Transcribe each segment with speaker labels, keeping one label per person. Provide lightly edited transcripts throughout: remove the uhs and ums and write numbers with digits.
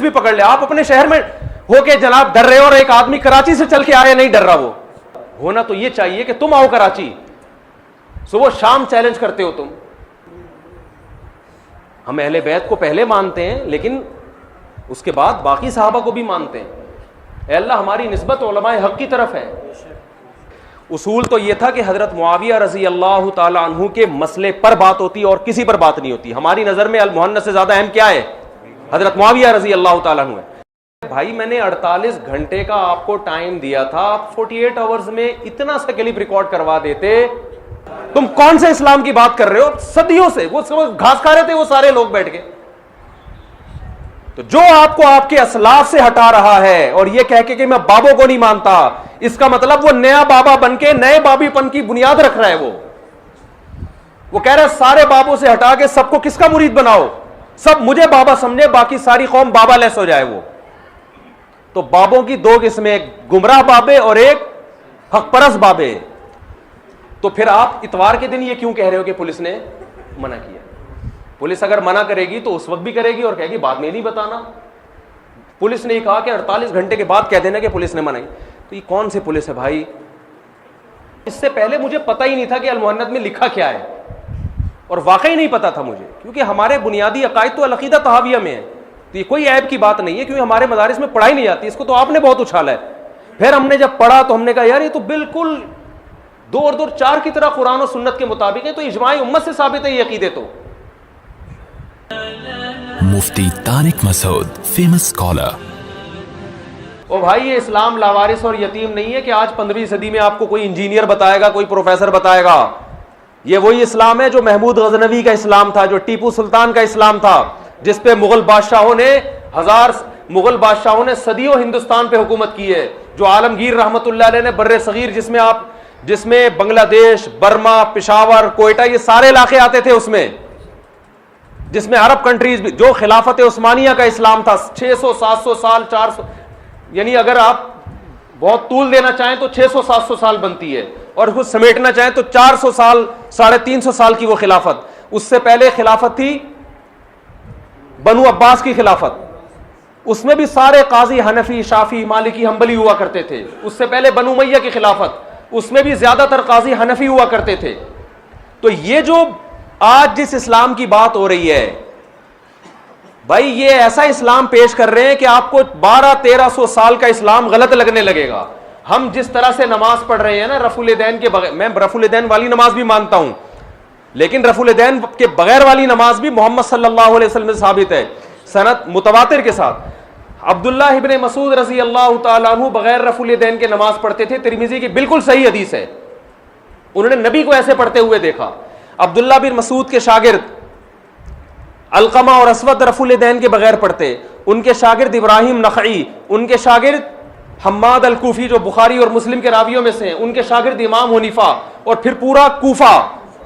Speaker 1: بھی پکڑ لے. آپ اپنے شہر میں ہو کے جناب ڈر رہے ہو اور ایک آدمی کراچی سے چل کے آیا نہیں ڈر رہا. وہ ہونا تو یہ چاہیے کہ تم آؤ کراچی, صبح شام چیلنج کرتے ہو تم. ہم اہل بیت کو پہلے مانتے ہیں لیکن اس کے بعد باقی صحابہ کو بھی مانتے ہیں. اے اللہ ہماری نسبت علماء حق کی طرف ہے. اصول تو یہ تھا کہ حضرت معاویہ رضی اللہ تعالی عنہ کے مسئلے پر بات ہوتی اور کسی پر بات نہیں ہوتی. ہماری نظر میں المحنث سے زیادہ اہم کیا ہے؟ حضرت معاویہ رضی اللہ تعالی عنہ ہے. بھائی میں نے 48 گھنٹے کا آپ کو ٹائم دیا تھا, آپ 48 آورز میں اتنا سا کلپ ریکارڈ کروا دیتے. تم کون سے اسلام کی بات کر رہے ہو؟ صدیوں سے وہ گھاس کھا رہے تھے وہ سارے لوگ بیٹھ کے. تو جو آپ کو آپ کے اسلاف سے ہٹا رہا ہے اور یہ کہہ کے کہ میں بابوں کو نہیں مانتا, اس کا مطلب وہ نیا بابا بن کے نئے بابی پن کی بنیاد رکھ رہا ہے. وہ کہہ رہا ہے سارے بابوں سے ہٹا کے سب کو کس کا مرید بناؤ, سب مجھے بابا سمجھے, باقی ساری قوم بابا لیس ہو جائے. وہ تو بابوں کی دو قسمیں, ایک گمراہ بابے اور ایک حق پرست بابے. تو پھر آپ اتوار کے دن یہ کیوں کہہ رہے ہو کہ پولیس نے منع کیا؟ پولیس اگر منع کرے گی تو اس وقت بھی کرے گی اور کہے گی بعد میں نہیں بتانا. پولیس نے یہ کہا کہ 48 گھنٹے کے بعد کہہ دینا کہ پولیس نے منائی. تو یہ کون سی پولیس ہے بھائی؟ اس سے پہلے مجھے پتہ ہی نہیں تھا کہ المحنت میں لکھا کیا ہے, اور واقعی نہیں پتا تھا مجھے, کیونکہ ہمارے بنیادی عقائد تو العقیدہ طحاویہ میں ہے. تو یہ کوئی عیب کی بات نہیں ہے, کیونکہ ہمارے مدارس میں پڑھائی نہیں جاتی. اس کو تو آپ نے بہت اچھالا ہے. پھر ہم نے جب پڑھا تو ہم نے کہا یار یہ تو بالکل 2 اور 2 4 کی طرح قرآن و سنت کے مطابق ہے, تو اجماع امت سے ثابت ہے یہ عقیدے. تو
Speaker 2: مفتی طارق مسعود, فیمس اسکالر.
Speaker 1: او بھائی یہ اسلام لاوارث اور یتیم نہیں ہے کہ آج 15ویں صدی میں آپ کو کوئی انجینئر بتائے گا, کوئی پروفیسر بتائے گا. یہ وہی اسلام ہے جو محمود غزنوی کا اسلام تھا, جو ٹیپو سلطان کا اسلام تھا, جس پہ مغل بادشاہوں نے صدیوں ہندوستان پہ حکومت کی ہے. جو عالمگیر رحمت اللہ علیہ نے بر صغیر, جس میں بنگلہ دیش, برما, پشاور, کوئٹہ, یہ سارے علاقے آتے تھے اس میں, جس میں عرب کنٹریز بھی, جو خلافت عثمانیہ کا اسلام تھا 600 700 سال 400, یعنی اگر آپ بہت طول دینا چاہیں تو 600 700 سال بنتی ہے, اور اس کو سمیٹنا چاہیں تو 400 سال 350 سال کی وہ خلافت. اس سے پہلے خلافت تھی بنو عباس کی خلافت, اس میں بھی سارے قاضی حنفی, شافی, مالکی, حنبلی ہوا کرتے تھے. اس سے پہلے بنو امیہ کی خلافت, اس میں بھی زیادہ تر قاضی حنفی ہوا کرتے تھے. تو یہ جو آج جس اسلام کی بات ہو رہی ہے بھائی, یہ ایسا اسلام پیش کر رہے ہیں کہ آپ کو 1200-1300 سال کا اسلام غلط لگنے لگے گا. ہم جس طرح سے نماز پڑھ رہے ہیں نا رفع الیدین کے بغیر, میں رفع الیدین والی نماز بھی مانتا ہوں, لیکن رفع الیدین کے بغیر والی نماز بھی محمد صلی اللہ علیہ وسلم سے ثابت ہے سند متواتر کے ساتھ. عبداللہ ابن مسعود رضی اللہ تعالیٰ عنہ بغیر رفع الیدین کے نماز پڑھتے تھے. ترمذی کی بالکل صحیح حدیث ہے, انہوں نے نبی کو ایسے پڑھتے ہوئے دیکھا. عبداللہ بن مسعود کے شاگرد علقمہ اور اسود رفع الیدین کے بغیر پڑھتے. ان کے شاگرد ابراہیم نخعی, ان کے شاگرد حماد الکوفی جو بخاری اور مسلم کے راویوں میں سے ہیں, ان کے شاگرد امام حنیفہ, اور پھر پورا کوفہ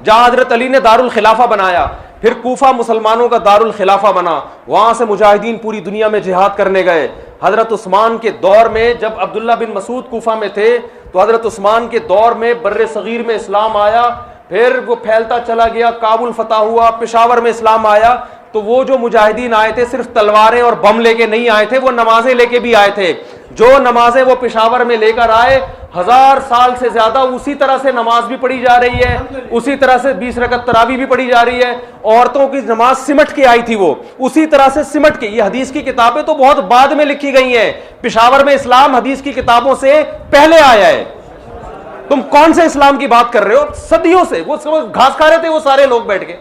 Speaker 1: جہاں حضرت علی نے دار الخلافہ بنایا, پھر کوفہ مسلمانوں کا دار الخلافہ بنا, وہاں سے مجاہدین پوری دنیا میں جہاد کرنے گئے. حضرت عثمان کے دور میں جب عبداللہ بن مسعود کوفہ میں تھے تو حضرت عثمان کے دور میں بر صغیر میں اسلام آیا, پھر وہ پھیلتا چلا گیا, کابل فتح ہوا, پشاور میں اسلام آیا. تو وہ جو مجاہدین آئے تھے صرف تلواریں اور بم لے کے نہیں آئے تھے, وہ نمازیں لے کے بھی آئے تھے. جو نمازیں وہ پشاور میں لے کر آئے 1000 سال سے زیادہ اسی طرح سے نماز بھی پڑھی جا رہی ہے, اسی طرح سے 20 رکعت تراویح بھی پڑھی جا رہی ہے. عورتوں کی نماز سمٹ کے آئی تھی, وہ اسی طرح سے سمٹ کے. یہ حدیث کی کتابیں تو بہت بعد میں لکھی گئی ہیں, پشاور میں اسلام حدیث کی کتابوں سے پہلے آیا ہے. تم کون سے اسلام کی بات کر رہے ہو؟ صدیوں سے وہ گھاس کھا رہے تھے وہ سارے لوگ بیٹھ کے.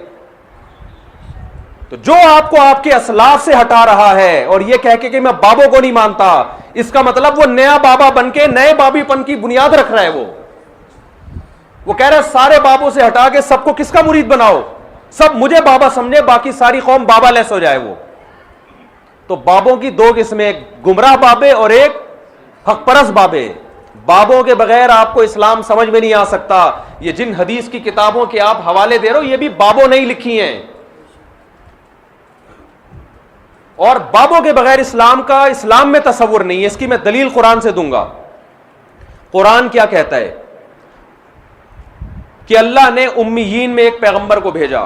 Speaker 1: تو جو آپ کو آپ کے اسلاف سے ہٹا رہا ہے اور یہ کہہ کے کہ میں بابوں کو نہیں مانتا, اس کا مطلب وہ نیا بابا بن کے نئے بابی پن کی بنیاد رکھ رہا ہے. وہ کہہ رہا ہے سارے بابوں سے ہٹا کے سب کو کس کا مرید بناؤ, سب مجھے بابا سمجھے, باقی ساری قوم بابا لیس ہو جائے. وہ تو بابوں کی 2 قسمیں, ایک گمراہ بابے اور ایک حق پرست بابے. بابوں کے بغیر آپ کو اسلام سمجھ میں نہیں آ سکتا. یہ جن حدیث کی کتابوں کے آپ حوالے دے رہے ہو یہ بھی بابوں نے ہی لکھی ہیں, اور بابوں کے بغیر اسلام میں تصور نہیں ہے. اس کی میں دلیل قرآن سے دوں گا. قرآن کیا کہتا ہے کہ اللہ نے امیین میں ایک پیغمبر کو بھیجا,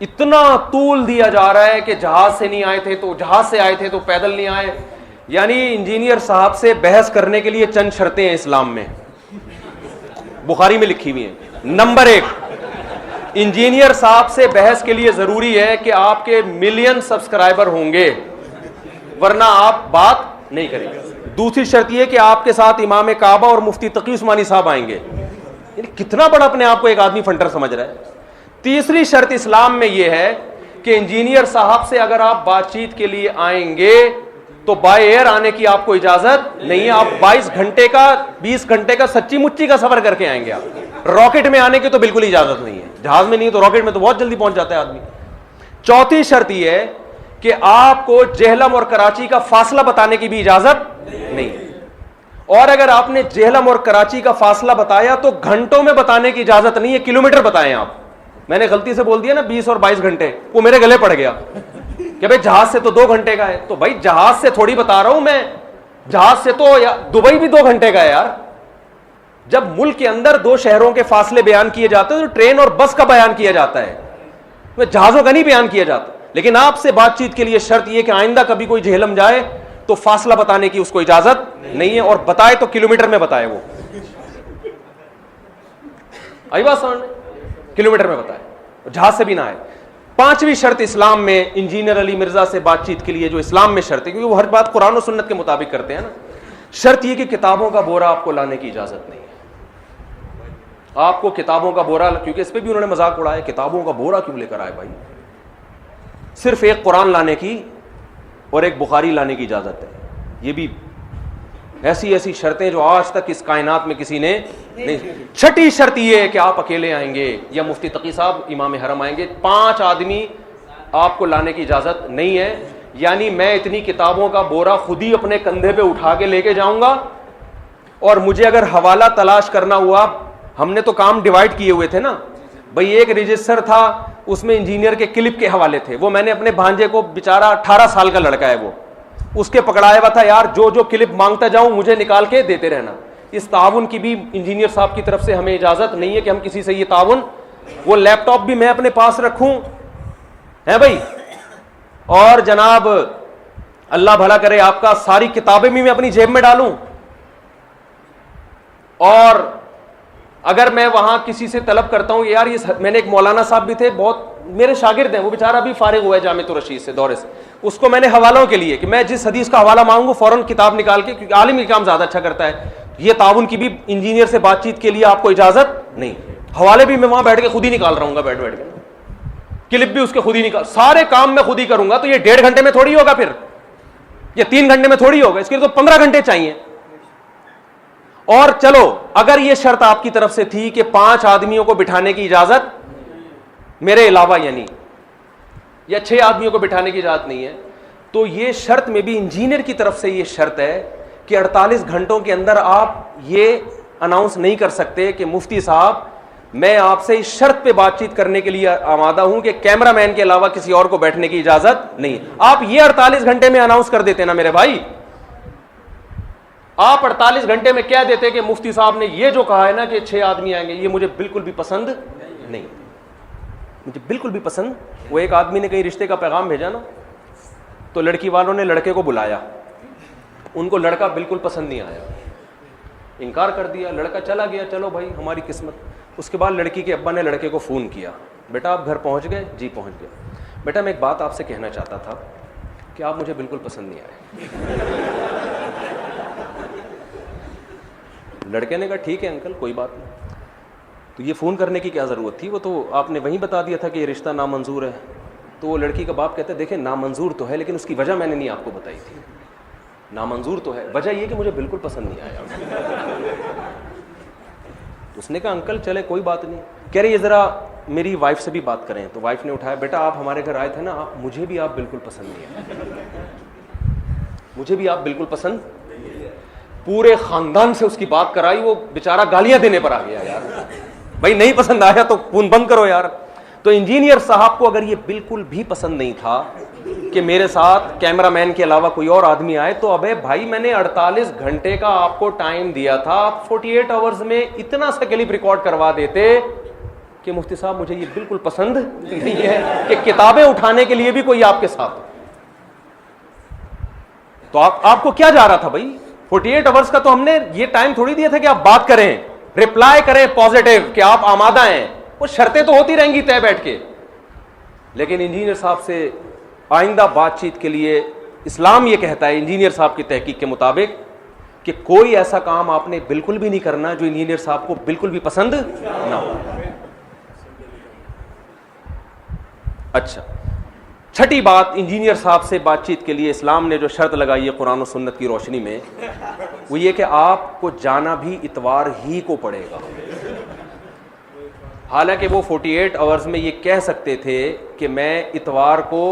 Speaker 1: اتنا طول دیا جا رہا ہے کہ جہاز سے نہیں آئے تھے تو جہاز سے آئے تھے تو پیدل نہیں آئے. یعنی انجینئر صاحب سے بحث کرنے کے لیے چند شرطیں ہیں اسلام میں, بخاری میں لکھی ہوئی ہیں. نمبر 1, انجینئر صاحب سے بحث کے لیے ضروری ہے کہ آپ کے ملین سبسکرائبر ہوں گے, ورنہ آپ بات نہیں کریں گے. دوسری شرط یہ کہ آپ کے ساتھ امام کعبہ اور مفتی تقی عثمانی صاحب آئیں گے. یعنی کتنا بڑا اپنے آپ کو ایک آدمی فنڈر سمجھ رہا ہے. تیسری شرط اسلام میں یہ ہے کہ انجینئر صاحب سے اگر آپ بات چیت کے لیے آئیں گے تو بائی ایئر آنے کی آپ کو اجازت نہیں ہے. آپ 22 گھنٹے کا 20 گھنٹے کا سچی مچی کا سفر کر کے آئیں گے. آپ راکٹ میں آنے کی تو بالکل اجازت نہیں ہے. جہاز میں نہیں تو راکٹ میں تو بہت جلدی پہنچ جاتا ہے آدمی. چوتھی شرط یہ ہے کہ آپ کو جہلم اور کراچی کا فاصلہ بتانے کی بھی اجازت نہیں, اور اگر آپ نے جہلم اور کراچی کا فاصلہ بتایا تو گھنٹوں میں بتانے کی اجازت نہیں ہے, کلومیٹر بتائیں آپ. میں نے غلطی سے بول دیا نا 20 اور 22 گھنٹے, وہ میرے گلے پڑ گیا کہ بھائی جہاز سے تو 2 گھنٹے کا ہے. تو بھائی جہاز سے تھوڑی بتا رہا ہوں میں, جہاز سے تو دبئی بھی 2 گھنٹے کا ہے یار. جب ملک کے اندر 2 شہروں کے فاصلے بیان کیے جاتے ہیں تو ٹرین اور بس کا بیان کیا جاتا ہے, جہازوں کا نہیں بیان کیا جاتا. لیکن آپ سے بات چیت کے لیے شرط یہ کہ آئندہ کبھی کوئی جہلم جائے تو فاصلہ بتانے کی اس کو اجازت نہیں ہے, اور بتائے تو کلومیٹر میں بتائے. وہ آئی بات سمجھ میں, کلومیٹر میں بتائے, جہاز سے بھی نہ آئے. 5ویں شرط اسلام میں انجینئر علی مرزا سے بات چیت کے لیے جو اسلام میں شرط ہے, کیونکہ وہ ہر بات قرآن و سنت کے مطابق کرتے ہیں نا, شرط یہ کہ کتابوں کا بورا آپ کو لانے کی اجازت نہیں ہے. آپ کو کتابوں کا بورا, کیونکہ اس پہ بھی انہوں نے مذاق اڑایا, کتابوں کا بورا کیوں لے کر آئے بھائی, صرف ایک قرآن لانے کی اور ایک بخاری لانے کی اجازت ہے. یہ بھی ایسی ایسی شرطیں جو آج تک اس کائنات میں کسی نے نہیں. 6ٹھی شرط یہ ہے کہ آپ اکیلے آئیں گے یا مفتی تقی صاحب امام حرم آئیں گے, 5 آدمی آپ کو لانے کی اجازت نہیں ہے. یعنی میں اتنی کتابوں کا بورا خود ہی اپنے کندھے پہ اٹھا کے لے کے جاؤں گا, اور مجھے اگر حوالہ تلاش کرنا ہوا, ہم نے تو کام ڈیوائڈ کیے ہوئے تھے نا بھئی. ایک رجسٹر تھا, اس میں انجینئر کے کلپ کے حوالے تھے, وہ میں نے اپنے بھانجے کو, بیچارہ 18 سال کا لڑکا ہے وہ, اس کے پکڑایا ہوا تھا, یار جو جو کلپ مانگتا جاؤں مجھے نکال کے دیتے رہنا. اس تعاون کی بھی انجینئر صاحب کی طرف سے ہمیں اجازت نہیں ہے کہ ہم کسی سے یہ تعاون, وہ لیپ ٹاپ بھی میں اپنے پاس رکھوں ہے بھائی, اور جناب اللہ بھلا کرے آپ کا, ساری کتابیں بھی میں اپنی جیب میں ڈالوں. اور اگر میں وہاں کسی سے طلب کرتا ہوں یار یہ, میں نے ایک مولانا صاحب بھی تھے, بہت میرے شاگرد ہیں, وہ بیچارہ بھی فارغ ہوا ہے جامعۃ الرشید سے دورے سے, اس کو میں نے حوالوں کے لیے کہ میں جس حدیث کا حوالہ مانگوں فوراً کتاب نکال کے, کیونکہ عالم یہ کام زیادہ اچھا کرتا ہے. یہ تعاون کی بھی انجینئر سے بات چیت کے لیے آپ کو اجازت نہیں. حوالے بھی میں وہاں بیٹھ کے خود ہی نکال رہا ہوں گا, بیٹھ کے کلپ بھی اس کے خود ہی نکال, سارے کام میں خود ہی کروں گا. تو یہ 1.5 گھنٹے میں تھوڑی ہوگا, پھر یہ 3 گھنٹے میں تھوڑی ہوگا, اس کے لیے تو 15 گھنٹے چاہیے. اور چلو اگر یہ شرط آپ کی طرف سے تھی کہ 5 آدمیوں کو بٹھانے کی اجازت میرے علاوہ, یعنی یا 6 آدمیوں کو بٹھانے کی اجازت نہیں ہے, تو یہ شرط میں بھی انجینئر کی طرف سے یہ شرط ہے کہ 48 گھنٹوں کے اندر آپ یہ اناؤنس نہیں کر سکتے کہ مفتی صاحب میں آپ سے اس شرط پہ بات چیت کرنے کے لیے آمادہ ہوں کہ کیمرہ مین کے علاوہ کسی اور کو بیٹھنے کی اجازت نہیں. آپ یہ 48 گھنٹے میں اناؤنس کر دیتے نا میرے بھائی, آپ 48 گھنٹے میں کہہ دیتے کہ مفتی صاحب نے یہ جو کہا ہے نا کہ 6 آدمی آئیں گے, یہ مجھے بالکل بھی پسند نہیں, مجھے بالکل بھی پسند. وہ ایک آدمی نے کہیں رشتے کا پیغام بھیجا نا, تو لڑکی والوں نے لڑکے کو بلایا, ان کو لڑکا بالکل پسند نہیں آیا, انکار کر دیا, لڑکا چلا گیا, چلو بھائی ہماری قسمت. اس کے بعد لڑکی کے ابا نے لڑکے کو فون کیا, بیٹا آپ گھر پہنچ گئے؟ جی پہنچ گیا. بیٹا میں ایک بات آپ سے کہنا چاہتا تھا کہ آپ مجھے بالکل پسند نہیں آئے. لڑکے نے کہا ٹھیک ہے انکل کوئی بات نہیں. تو یہ فون کرنے کی کیا ضرورت تھی, وہ تو آپ نے وہیں بتا دیا تھا کہ یہ رشتہ نامنظور ہے. تو وہ لڑکی کا باپ کہتا ہے دیکھیں نامنظور تو ہے, لیکن اس کی وجہ میں نے نہیں آپ کو بتائی تھی. نامنظور تو ہے, وجہ یہ کہ مجھے بالکل پسند نہیں آیا. اس نے کہا انکل چلے کوئی بات نہیں. کہہ رہے یہ ذرا میری وائف سے بھی بات کریں. تو وائف نے اٹھایا, بیٹا آپ ہمارے گھر آئے تھے نا, مجھے بھی آپ بالکل پسند نہیں آئے, مجھے بھی آپ بالکل پسند. پورے خاندان سے اس کی بات کرائی, وہ بیچارہ گالیاں دینے پر آ گیا, یار بھائی نہیں پسند آیا تو فون بند کرو یار. تو انجینئر صاحب کو اگر یہ بالکل بھی پسند نہیں تھا کہ میرے ساتھ کیمرہ مین کے علاوہ کوئی اور آدمی آئے, تو ابے بھائی میں نے 48 گھنٹے کا آپ کو ٹائم دیا تھا, آپ 48 آورز میں اتنا سا کلپ ریکارڈ کروا دیتے کہ مفتی صاحب مجھے یہ بالکل پسند نہیں ہے کہ کتابیں اٹھانے کے لیے بھی کوئی آپ کے ساتھ ہو. تو آپ کو کیا جا رہا تھا بھائی؟ 48 آورس کا تو ہم نے یہ ٹائم تھوڑی دیا تھا کہ آپ بات کریں, ریپلائی کریں پازیٹیو کہ آپ آمادہ ہیں. وہ شرطیں تو ہوتی رہیں گی طے بیٹھ کے, لیکن انجینئر صاحب سے آئندہ بات چیت کے لیے اسلام یہ کہتا ہے انجینئر صاحب کی تحقیق کے مطابق کہ کوئی ایسا کام آپ نے بالکل بھی نہیں کرنا جو انجینئر صاحب کو بالکل بھی پسند نہ ہو. اچھا, چھٹی بات انجینئر صاحب سے بات چیت کے لیے اسلام نے جو شرط لگائی ہے قرآن و سنت کی روشنی میں, وہ یہ کہ آپ کو جانا بھی اتوار ہی کو پڑے گا. حالانکہ وہ 48 آورز میں یہ کہہ سکتے تھے کہ میں اتوار کو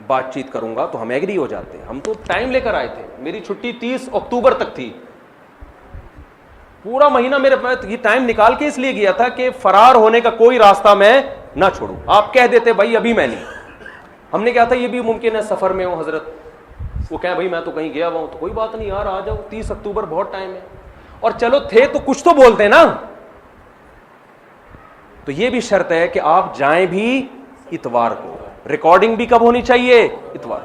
Speaker 1: بات چیت کروں گا, تو ہم ایگری ہو جاتے. ہم تو ٹائم لے کر آئے تھے, میری چھٹی 30 اکتوبر تک تھی, پورا مہینہ میرے پاس یہ ٹائم نکال کے اس لیے گیا تھا کہ فرار ہونے کا کوئی راستہ میں نہ چھوڑوں. آپ کہہ دیتے بھائی ابھی میں نہیں. ہم نے کہا تھا یہ بھی ممکن ہے سفر میں ہوں حضرت, وہ کہیں بھائی میں تو کہیں گیا ہوا ہوں, تو کوئی بات نہیں یار آ جاؤ, 30 اکتوبر بہت ٹائم ہے. اور چلو تھے تو کچھ تو بولتے نا. تو یہ بھی شرط ہے کہ آپ جائیں بھی اتوار کو, ریکارڈنگ بھی کب ہونی چاہیے؟ اتوار.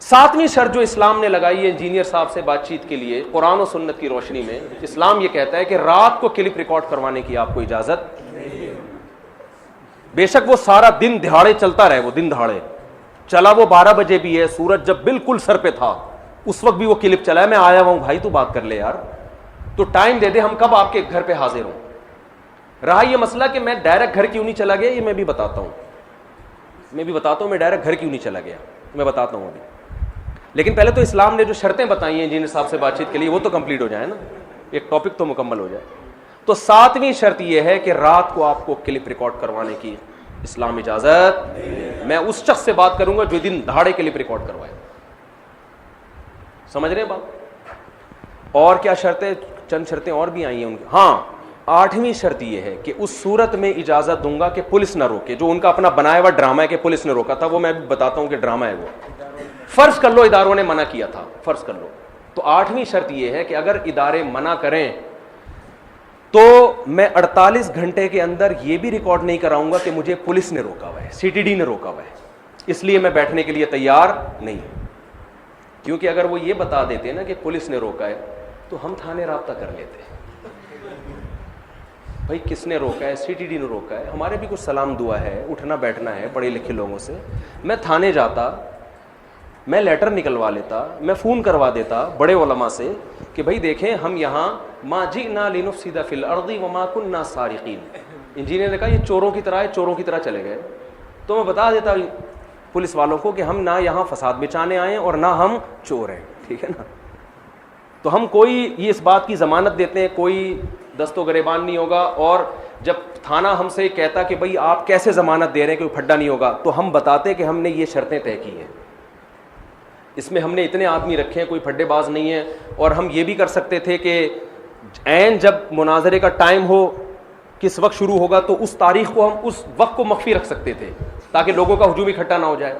Speaker 1: 7ویں شرط جو اسلام نے لگائی ہے انجینئر صاحب سے بات چیت کے لیے قرآن و سنت کی روشنی میں, اسلام یہ کہتا ہے کہ رات کو کلپ ریکارڈ کروانے کی آپ کو اجازت نہیں. بے شک وہ سارا دن دہاڑے چلتا رہے, وہ دن دہاڑے چلا, وہ 12 بجے بھی ہے, سورج جب بالکل سر پہ تھا اس وقت بھی وہ کلپ چلا ہے, میں آیا ہوا ہوں بھائی تو بات کر لے یار, تو ٹائم دے دے, ہم کب آپ کے گھر پہ حاضر ہوں. رہا یہ مسئلہ کہ میں ڈائریکٹ گھر کیوں نہیں چلا گیا, یہ میں بھی بتاتا ہوں میں ڈائریکٹ گھر کیوں نہیں چلا گیا, میں بتاتا ہوں ابھی. لیکن پہلے تو اسلام نے جو شرطیں بتائی ہیں انجینئر صاحب سے بات چیت کے لیے وہ تو کمپلیٹ ہو جائے نا, ایک ٹاپک تو مکمل ہو جائے. تو 7ویں شرط یہ ہے کہ رات کو آپ کو کلپ ریکارڈ کروانے کی اسلام اجازت. میں اس شخص سے بات کروں گا جو دن دہاڑے کلپ ریکارڈ کروائے. سمجھ رہے ہیں بات؟ اور کیا شرطیں, چند شرطیں اور بھی آئی ہیں ان کی. ہاں, 8ویں شرط یہ ہے کہ اس صورت میں اجازت دوں گا کہ پولیس نہ روکے. جو ان کا اپنا بنایا ہوا ڈرامہ ہے کہ پولیس نے روکا تھا, وہ میں بھی بتاتا ہوں کہ ڈرامہ ہے وہ. فرض کر لو اداروں نے منع کیا تھا, فرض کر لو, تو 8ویں شرط یہ ہے کہ اگر ادارے منع کریں تو میں 48 گھنٹے کے اندر یہ بھی ریکارڈ نہیں کراؤں گا کہ مجھے پولیس نے روکا ہوا ہے, CTD نے روکا ہوا ہے, اس لیے میں بیٹھنے کے لیے تیار نہیں. کیونکہ اگر وہ یہ بتا دیتے نا کہ پولیس نے روکا ہے تو ہم تھانے رابطہ کر لیتے, بھائی کس نے روکا ہے, CTD نے روکا ہے, ہمارے بھی کچھ سلام دعا ہے, اٹھنا بیٹھنا ہے پڑھے لکھے لوگوں سے. میں تھانے جاتا, میں لیٹر نکلوا لیتا, میں فون کروا دیتا بڑے علماء سے کہ بھائی دیکھیں ہم یہاں ما جئنا لنفسد فی الارض وما كنا سارقین. انجینئر نے کہا یہ چوروں کی طرح ہے, چوروں کی طرح چلے گئے. تو میں بتا دیتا پولیس والوں کو کہ ہم نہ یہاں فساد بچانے آئے ہیں اور نہ ہم چور ہیں, ٹھیک ہے نا. تو ہم کوئی یہ اس بات کی ضمانت دیتے ہیں کوئی دست و گریبان نہیں ہوگا. اور جب تھانہ ہم سے کہتا کہ بھائی آپ کیسے ضمانت دے رہے ہیں کہ کوئی پھڈا نہیں ہوگا, تو ہم بتاتے کہ ہم نے یہ شرطیں طے کی ہیں, اس میں ہم نے اتنے آدمی رکھے ہیں, کوئی پھڈے باز نہیں ہے. اور ہم یہ بھی کر سکتے تھے کہ عین جب مناظرے کا ٹائم ہو, کس وقت شروع ہوگا, تو اس تاریخ کو ہم اس وقت کو مخفی رکھ سکتے تھے تاکہ لوگوں کا ہجوم اکٹھا نہ ہو جائے,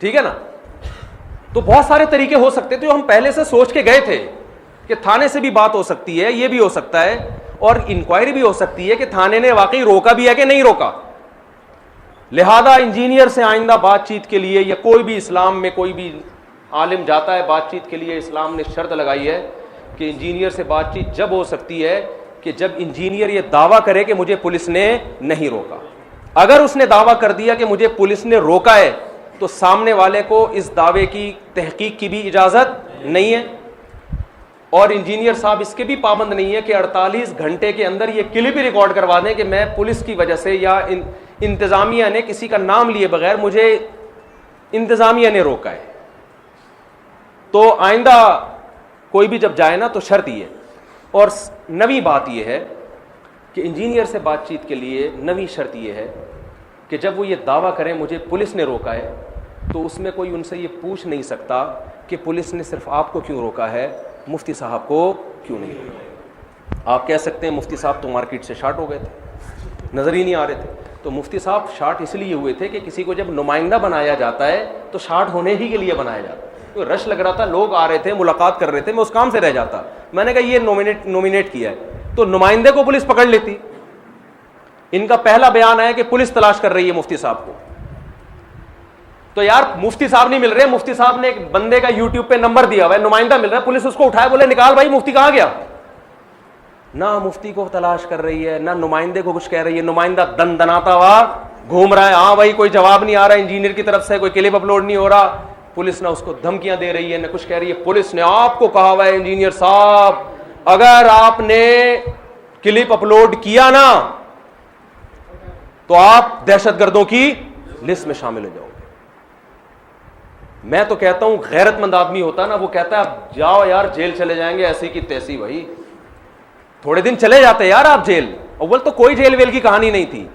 Speaker 1: ٹھیک ہے نا. تو بہت سارے طریقے ہو سکتے تھے جو ہم پہلے سے سوچ کے گئے تھے کہ تھانے سے بھی بات ہو سکتی ہے, یہ بھی ہو سکتا ہے, اور انکوائری بھی ہو سکتی ہے کہ تھانے نے واقعی روکا بھی ہے کہ نہیں روکا. لہذا انجینئر سے آئندہ بات چیت کے لیے, یا کوئی بھی اسلام میں کوئی بھی عالم جاتا ہے بات چیت کے لیے, اسلام نے شرط لگائی ہے کہ انجینئر سے بات چیت جب ہو سکتی ہے کہ جب انجینئر یہ دعویٰ کرے کہ مجھے پولیس نے نہیں روکا. اگر اس نے دعویٰ کر دیا کہ مجھے پولیس نے روکا ہے تو سامنے والے کو اس دعوے کی تحقیق کی بھی اجازت نہیں ہے. اور انجینئر صاحب اس کے بھی پابند نہیں ہے کہ 48 گھنٹے کے اندر یہ کلپ ہی ریکارڈ کروا دیں کہ میں پولیس کی وجہ سے یا انتظامیہ نے کسی کا نام لیے بغیر مجھے انتظامیہ نے روکا ہے. تو آئندہ کوئی بھی جب جائے نا تو شرط یہ. اور نویں بات یہ ہے کہ انجینئر سے بات چیت کے لیے نویں شرط یہ ہے کہ جب وہ یہ دعویٰ کریں مجھے پولیس نے روکا ہے تو اس میں کوئی ان سے یہ پوچھ نہیں سکتا کہ پولیس نے صرف آپ کو کیوں روکا ہے, مفتی صاحب کو کیوں نہیں روکا. آپ کہہ سکتے ہیں مفتی صاحب تو مارکیٹ سے شارٹ ہو گئے تھے, نظر ہی نہیں آ رہے تھے. تو مفتی صاحب شارٹ اس لیے ہوئے تھے کہ کسی کو جب نمائندہ بنایا جاتا ہے تو شارٹ ہونے ہی کے لیے بنایا جاتا ہے. تو رش لگ رہا تھا, لوگ آ رہے تھے, ملاقات کر رہے تھے, میں اس کام سے رہ جاتا. میں نے کہا یہ نومینیٹ کیا ہے تو نمائندے کو پولیس پکڑ لیتی. ان کا پہلا بیان ہے کہ پولیس تلاش کر رہی ہے مفتی صاحب کو. تو یار مفتی صاحب نہیں مل رہے, مفتی صاحب نے ایک بندے کا یوٹیوب پہ نمبر دیا ہوا ہے, نمائندہ مل رہا ہے, پولیس اس کو اٹھائے, بولے نکال بھائی مفتی کہاں گیا. نہ مفتی کو تلاش کر رہی ہے, نہ نمائندے کو کچھ کہہ رہی ہے, نمائندہ دن دناتا ہوا گھوم رہا ہے, ہاں بھائی کوئی جواب نہیں آ رہا انجینئر کی طرف سے, کوئی کلپ اپلوڈ نہیں ہو رہا. پولیس نہ اس کو دھمکیاں دے رہی ہے نہ کچھ کہہ رہی ہے. پولیس نے آپ کو کہا ہوا ہے انجینئر صاحب اگر آپ نے کلپ اپلوڈ کیا نا تو آپ دہشت گردوں کی لسٹ میں شامل ہو جاؤ گے. میں تو کہتا ہوں غیرت مند آدمی ہوتا نا وہ کہتا ہے اب جاؤ یار جیل چلے جائیں گے ایسی کی تیسی, بھائی تھوڑے دن چلے جاتے یار آپ جیل. اول تو کوئی جیل ویل کی کہانی نہیں تھی.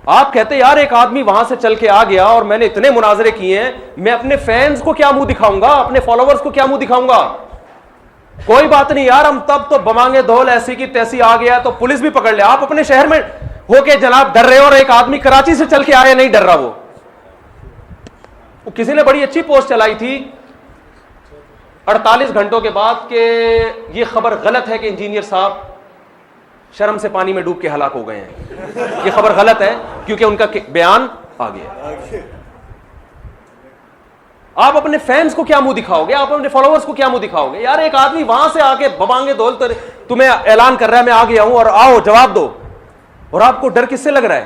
Speaker 1: آپ کہتے یار ایک آدمی وہاں سے چل کے آ گیا اور میں نے اتنے مناظرے کیے ہیں, میں اپنے فینس کو کیا منہ دکھاؤں گا, اپنے فالوورز کو کیا منہ دکھاؤں گا. کوئی بات نہیں یار, ہم تب تو بمانگے دھول ایسی کی تیسی آ گیا تو پولیس بھی پکڑ لے. آپ اپنے شہر میں ہو کے جناب ڈر رہے ہو, اور ایک آدمی کراچی سے چل کے آیا نہیں ڈر رہا. وہ کسی نے بڑی اچھی پوسٹ چلائی تھی 48 گھنٹوں کے بعد کہ یہ خبر غلط ہے کہ انجینئر صاحب شرم سے پانی میں ڈوب کے ہلاک ہو گئے ہیں. یہ خبر غلط ہے کیونکہ ان کا بیان آ گیا. آپ اپنے فینس کو کیا منہ دکھاؤ گے, آپ اپنے فالوورز کو کیا منہ دکھاؤ گے. یار ایک آدمی وہاں سے آ کے ببانگے دول تمہیں اعلان کر رہا ہے میں آ گیا ہوں اور آؤ جواب دو, اور آپ کو ڈر کس سے لگ رہا ہے.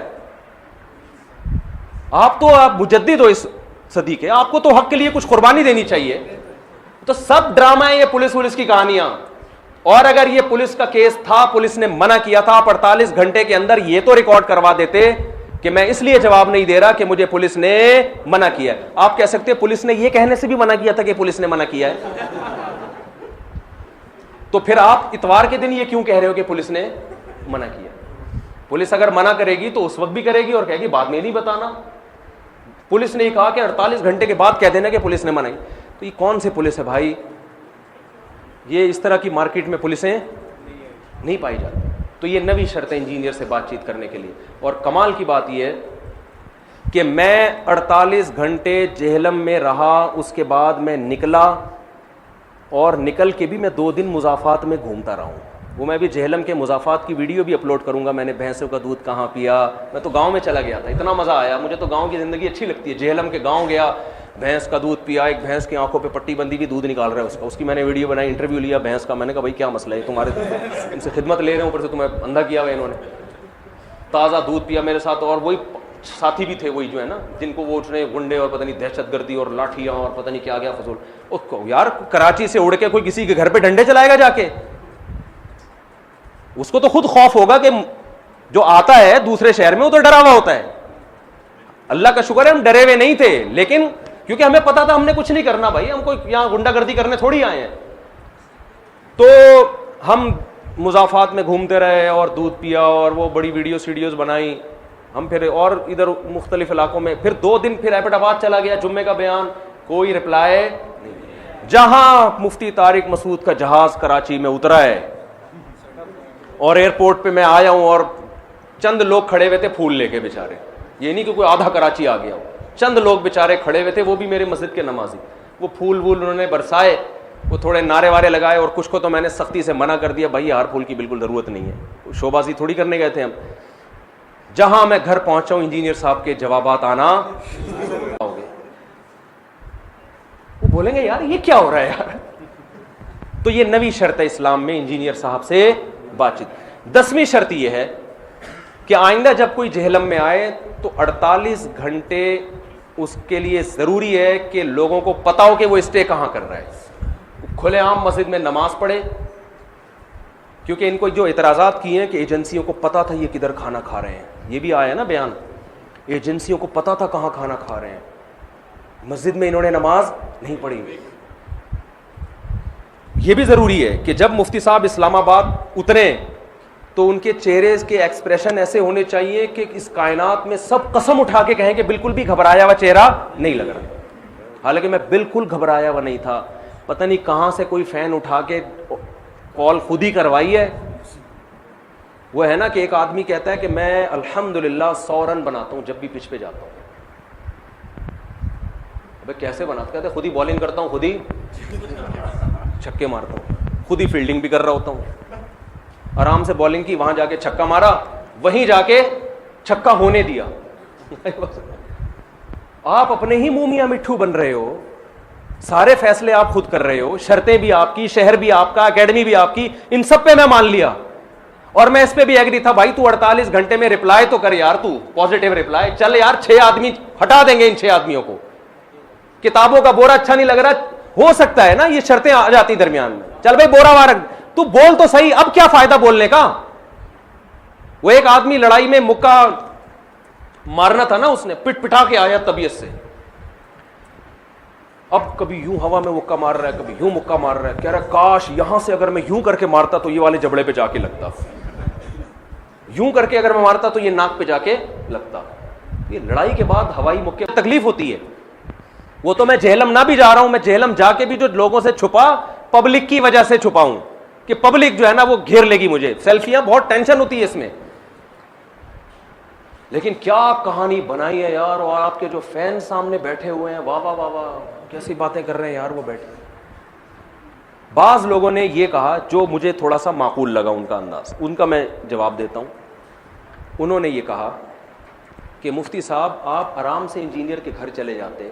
Speaker 1: آپ تو مجدد ہو اس صدی کے, آپ کو تو حق کے لیے کچھ قربانی دینی چاہیے. تو سب ڈرامہ ہے یہ پولیس کی کہانیاں. اور اگر یہ پولیس کا کیس تھا, پولیس نے منع کیا تھا, آپ 48 گھنٹے کے اندر یہ تو ریکارڈ کروا دیتے کہ میں اس لیے جواب نہیں دے رہا کہ مجھے پولیس نے منع کیا. آپ کہہ سکتے پولیس نے یہ کہنے سے بھی منع کیا تھا کہ پولیس نے منع کیا ہے, تو پھر آپ اتوار کے دن یہ کیوں کہہ رہے ہو کہ پولیس نے منع کیا. پولیس اگر منع کرے گی تو اس وقت بھی کرے گی اور کہے گی بعد میں نہیں بتانا. پولیس نے یہ کہا کہ 48 گھنٹے کے بعد کہہ دینا کہ پولیس نے منع. تو یہ کون سی پولیس ہے بھائی, یہ اس طرح کی مارکیٹ میں پولیسیں نہیں پائی جاتی. تو یہ نوی شرط ہے انجینئر سے بات چیت کرنے کے لیے. اور کمال کی بات یہ ہے کہ میں 48 گھنٹے جہلم میں رہا, اس کے بعد میں نکلا, اور نکل کے بھی میں 2 دن مضافات میں گھومتا رہا ہوں. وہ میں بھی جہلم کے مضافات کی ویڈیو بھی اپلوڈ کروں گا. میں نے بھینسوں کا دودھ کہاں پیا, میں تو گاؤں میں چلا گیا تھا, اتنا مزہ آیا مجھے تو. گاؤں کی زندگی اچھی لگتی ہے. جہلم کے گاؤں گیا, بھینس کا دودھ پیا, ایک بھینس کی آنکھوں پہ پٹی بندی بھی, دودھ نکال رہا ہے اس کی میں نے ویڈیو بنائی, انٹرویو لیا بھینس کا. میں نے کہا بھائی کیا مسئلہ ہے, تمہارے ان سے خدمت لے رہے ہیں, اوپر سے تمہیں اندھا کیا ہوا انہوں نے. تازہ دودھ پیا میرے ساتھ, اور وہی ساتھی بھی تھے وہی جو ہے نا جن کو وہ اٹھنے گنڈے اور پتہ نہیں دہشت گردی اور لاٹھیاں اور پتہ نہیں کیا گیا فضول. اس کو یار کراچی سے اڑ کے کوئی کسی کے گھر پہ ڈنڈے چلائے گا جا کے, اس کو تو خود خوف ہوگا کہ جو آتا ہے دوسرے شہر میں وہ تو ڈرا ہوا ہوتا ہے. اللہ کا شکر ہے ہم ڈرے ہوئے نہیں تھے, لیکن کیونکہ ہمیں پتا تھا ہم نے کچھ نہیں کرنا بھائی, ہم کوئی یہاں گنڈا گردی کرنے تھوڑی آئے ہیں. تو ہم مضافات میں گھومتے رہے اور دودھ پیا اور وہ بڑی ویڈیوز بنائی ہم. پھر اور ادھر مختلف علاقوں میں, پھر 2 دن پھر ایبٹ آباد چلا گیا, جمعے کا بیان, کوئی رپلائی نہیں. جہاں مفتی طارق مسعود کا جہاز کراچی میں اترا ہے اور ایئرپورٹ پہ میں آیا ہوں, اور چند لوگ کھڑے ہوئے تھے پھول لے کے بیچارے, یہ نہیں کہ کوئی آدھا کراچی آ گیا ہو, چند لوگ بیچارے کھڑے ہوئے تھے, وہ بھی میرے مسجد کے نمازی. وہ پھول وول انہوں نے برسائے, وہ تھوڑے نعرے وارے لگائے, اور کچھ کو تو میں نے سختی سے منع کر دیا, بھائی ہار پھول کی بالکل ضرورت نہیں ہے, شو بازی تھوڑی کرنے گئے تھے ہم. جہاں میں گھر پہنچا ہوں انجینئر صاحب کے جوابات آنا ہو گئے. وہ بولیں گے یار یہ کیا ہو رہا ہے یار. تو یہ نوی شرط ہے اسلام میں انجینئر صاحب سے بات چیت. 10ویں شرط یہ ہے کہ آئندہ جب کوئی جہلم میں آئے تو 48 گھنٹے اس کے لیے ضروری ہے کہ لوگوں کو پتا ہو کہ وہ اسٹے کہاں کر رہا ہے. کھلے عام مسجد میں نماز پڑھے, کیونکہ ان کو جو اعتراضات کیے ہیں کہ ایجنسیوں کو پتا تھا یہ کدھر کھانا کھا رہے ہیں, یہ بھی آیا نا بیان, ایجنسیوں کو پتا تھا کہاں کھانا کھا رہے ہیں, مسجد میں انہوں نے نماز نہیں پڑھی. یہ بھی ضروری ہے کہ جب مفتی صاحب اسلام آباد اتریں تو ان کے چہرے کے ایکسپریشن ایسے ہونے چاہیے کہ اس کائنات میں سب قسم اٹھا کے کہیں کہ بالکل بھی گھبرایا ہوا چہرہ نہیں لگ رہا. حالانکہ میں بالکل گھبرایا ہوا نہیں تھا, پتہ نہیں کہاں سے کوئی فین اٹھا کے کال خود ہی کروائی ہے. وہ ہے نا کہ ایک آدمی کہتا ہے کہ میں الحمدللہ 100 رن بناتا ہوں جب بھی پچ پہ جاتا ہوں. ابے کیسے بناتا, کہتے خود ہی بالنگ کرتا ہوں, خود ہی چھکے مارتا ہوں, خود ہی فیلڈنگ بھی کر رہا ہوتا ہوں. آرام سے بالنگ کی, وہاں جا کے چھکا مارا, وہیں جا کے چھکا ہونے دیا. آپ اپنے ہی منہ میاں مٹھو بن رہے ہو, سارے فیصلے آپ خود کر رہے ہو, شرطیں بھی آپ کی, شہر بھی آپ کا, اکیڈمی بھی آپ کی, ان سب پہ میں مان لیا. اور میں اس پہ بھی ایگری تھا, بھائی تو 48 گھنٹے میں رپلائی تو کر یار, تو پازیٹیو رپلائی. چل یار 6 آدمی ہٹا دیں گے, ان 6 آدمیوں کو. کتابوں کا بورا اچھا نہیں لگ رہا, ہو سکتا ہے نا یہ شرطیں آ جاتی درمیان میں, چل بھائی بورا وہاں رکھ, تو بول تو صحیح, اب کیا فائدہ بولنے کا. وہ ایک آدمی لڑائی میں مکہ مارنا تھا نا, اس نے پٹ پٹا کے آیا طبیعت سے, اب کبھی یوں ہوا میں مکہ مار رہا ہے, کبھی یوں مکہ مار رہا ہے, کہہ رہا ہے کاش یہاں سے اگر میں یوں کر کے مارتا تو یہ والے جبڑے پہ جا کے لگتا, یوں کر کے اگر میں مارتا تو یہ ناک پہ جا کے لگتا. یہ لڑائی کے بعد ہوائی مکے تکلیف ہوتی ہے. وہ تو میں جہلم نہ بھی جا رہا ہوں, میں جہلم جا کے بھی جو لوگوں سے چھپا, پبلک کی وجہ سے چھپاؤں کہ پبلک جو ہے نا وہ گھیر لے گی مجھے, سیلفیاں بہت ٹینشن ہوتی ہے اس میں. لیکن کیا کہانی بنائی ہے یار, اور آپ کے جو فین سامنے بیٹھے ہوئے ہیں, واہ واہ واہ واہ, کیسی باتیں کر رہے ہیں یار وہ بیٹھے. بعض لوگوں نے یہ کہا جو مجھے تھوڑا سا معقول لگا ان کا انداز, ان کا میں جواب دیتا ہوں. انہوں نے یہ کہا کہ مفتی صاحب آپ آرام سے انجینئر کے گھر چلے جاتے,